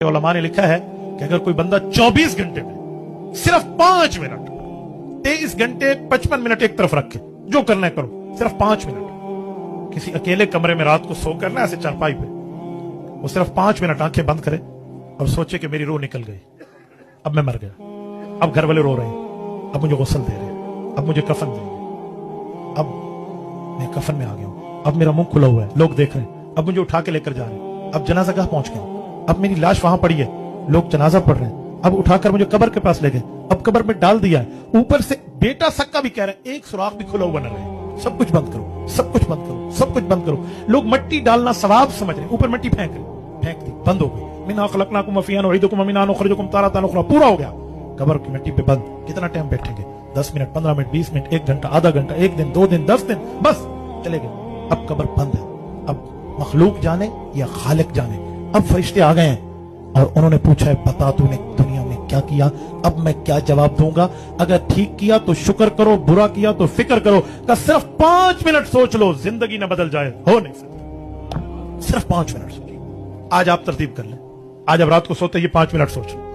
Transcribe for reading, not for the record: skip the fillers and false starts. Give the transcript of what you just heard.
उलमा ने लिखा है कि अगर कोई बंदा 24 घंटे में सिर्फ 5 मिनट 23 घंटे 55 मिनट एक तरफ रखे, जो करना है करो, सिर्फ 5 मिनट किसी अकेले कमरे में रात को सो करना ऐसे चारपाई पे, वो सिर्फ 5 मिनट आंखें बंद करे और सोचे कि मेरी रूह निकल गई, अब मैं मर गया, अब घर वाले रो रहे हैं, अब मुझे गुस्ल दे रहे हैं, अब मुझे कफन देंगे, अब मैं कफन में आ गया हूं, अब मेरा मुंह खुला हुआ है, लोग देख रहे हैं, अब मुझे उठा के लेकर जा रहे हैं, अब जनाजा पहुंच गया, अब मेरी लाश वहां पड़ी है, लोग जनाजा पढ़ रहे हैं, अब उठाकर मुझे कब्र के पास ले गए, अब कब्र में डाल दिया है, ऊपर से बेटा सक्का भी कह रहे हैं एक सुराख भी खुला हुआ न रहे, सब कुछ बंद करो, सब कुछ बंद करो, सब कुछ बंद करो। लोग मट्टी डालना सवाब समझ रहे, ऊपर मिट्टी फेंक रहे, फेंक दी, बंद हो गई। मिन्हा खलकनाकुम व फीहा नुईदुकुम व मिन्हा नुखरिजुकुम तारतन उखरा, पूरा हो गया। कब्र की मिट्टी पे बंद। कितना टाइम बैठेंगे? 10 मिनट, 15 मिनट, 20 मिनट, 1 घंटा, आधा घंटा, 1 दिन, 2 दिन, 10 दिन, बस चले गए। अब कब्र बंद है। अब मखलूक जाने या खालिक जाने। अब फरिश्ते आ गए हैं और उन्होंने पूछा है बता तूने दुनिया में क्या किया, अब मैं क्या जवाब दूंगा? अगर ठीक किया तो शुक्र करो, बुरा किया तो फिक्र करो। का सिर्फ 5 मिनट सोच लो, जिंदगी न बदल जाए, हो नहीं सकता। सिर्फ 5 मिनट सोच। आज आप तरतीब कर लें, आज अब रात को सोते ये 5 मिनट सोच लो।